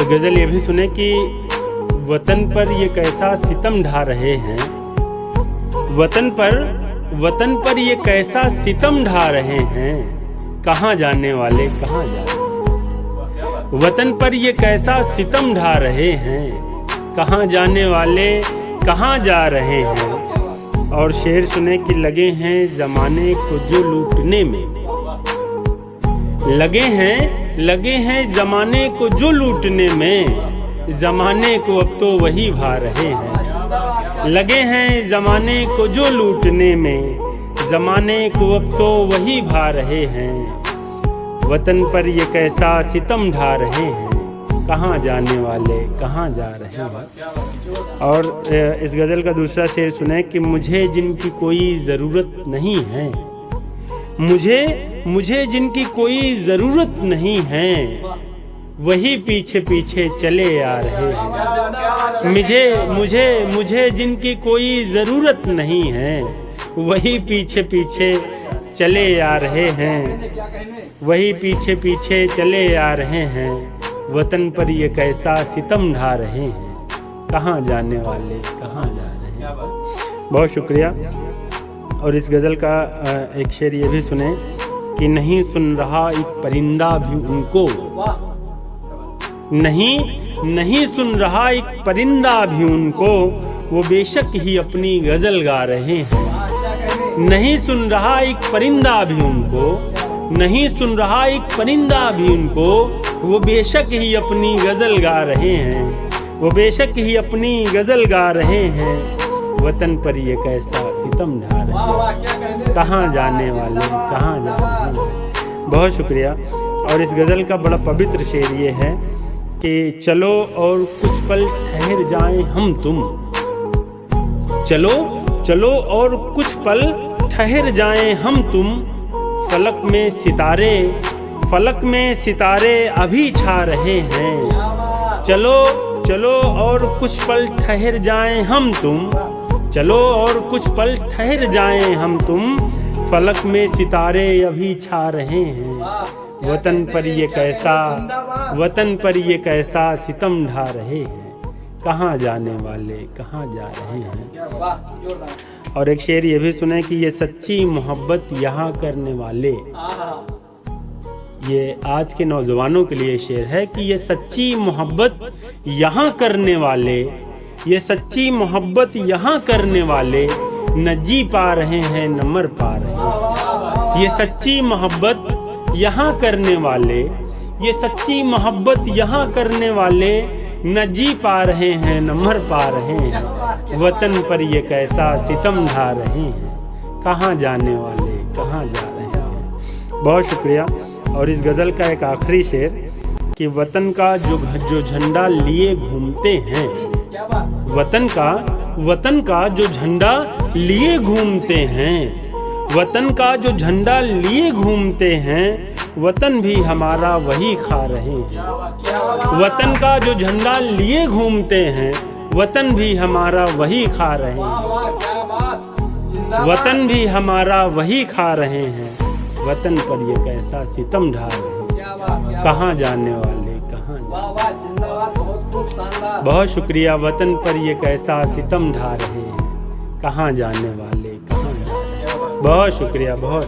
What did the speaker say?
गज़ल ये भी सुने कि वतन पर ये कैसा सितम ढा रहे हैं, वतन पर ये कैसा सितम ढा रहे हैं, कहाँ जाने वाले कहाँ जा रहे हैं। वतन पर ये कैसा सितम ढा रहे हैं, कहाँ जाने वाले कहाँ जा रहे हैं। और शेर सुने कि लगे हैं ज़माने को जो लूटने में, लगे हैं ज़माने को जो लूटने में, ज़माने को अब तो वही भा रहे हैं। लगे हैं ज़माने को जो लूटने में, ज़माने को अब तो वही भा रहे हैं। वतन पर ये कैसा सितम ढा रहे हैं, कहाँ जाने वाले कहाँ जा रहे हैं। और इस गज़ल का दूसरा शेर सुने कि मुझे जिनकी कोई ज़रूरत नहीं है, मुझे जिनकी कोई ज़रूरत नहीं है, वही पीछे पीछे चले आ रहे हैं। मुझे जिनकी कोई ज़रूरत नहीं है, वही पीछे पीछे चले आ रहे हैं, वही पीछे पीछे चले आ रहे हैं। वतन पर ये कैसा सितम ढा रहे हैं, कहाँ जाने वाले कहाँ जा रहे हैं। बहुत शुक्रिया। और इस गज़ल का एक शेर ये भी सुने कि नहीं सुन रहा एक परिंदा भी उनको, नहीं सुन रहा एक परिंदा भी उनको, वो बेशक ही अपनी गज़ल गा रहे हैं। नहीं सुन रहा एक परिंदा भी उनको, नहीं सुन रहा एक परिंदा भी उनको, वो बेशक ही अपनी गज़ल गा रहे हैं, वो बेशक ही अपनी गज़ल गा रहे हैं। वतन पर ये कैसा सितम ढा रहे हैं, कहाँ जाने वाले कहाँ जा रहे हैं। बहुत शुक्रिया। और इस गज़ल का बड़ा पवित्र शेर ये है कि चलो और कुछ पल ठहर जाएं हम तुम, चलो और कुछ पल ठहर जाएं हम तुम, फलक में सितारे अभी छा रहे हैं। चलो और कुछ पल ठहर जाएं हम तुम, चलो और कुछ पल ठहर जाएं हम तुम, फलक में सितारे अभी छा रहे हैं। वतन पर ये कैसा सितम ढा रहे हैं, कहाँ जाने वाले कहाँ जा रहे हैं। और एक शेर ये भी सुने कि ये सच्ची मोहब्बत यहाँ करने वाले, ये आज के नौजवानों के लिए शेर है कि ये सच्ची मोहब्बत यहाँ करने वाले, ये सच्ची मोहब्बत यहाँ करने वाले, न जी पा रहे हैं न मर पा रहे हैं। ये सच्ची मोहब्बत यहाँ करने वाले, ये सच्ची मोहब्बत यहाँ करने वाले, न जी पा रहे हैं न मर पा रहे हैं। वतन पर ये कैसा सितम ढा रहे हैं, कहाँ जाने वाले कहाँ जा रहे हैं। बहुत शुक्रिया। और इस गज़ल का एक आखिरी शेर कि वतन का जो झंडा लिए घूमते हैं, वतन का जो झंडा लिए घूमते हैं, वतन का जो झंडा लिए घूमते हैं, वतन भी हमारा वही खा रहे हैं। वतन का जो झंडा लिए घूमते हैं, वतन भी हमारा वही खा रहे हैं। वतन भी हमारा वही खा रहे हैं। वतन पर ये कैसा सितम ढा रहे हैं, कहाँ जाने वाले कहाँ जा। बहुत शुक्रिया। वतन पर ये कैसा सितम ढा रहे हैं, कहाँ जाने वाले कहाँ जा रहे हैं। बहुत शुक्रिया। बहुत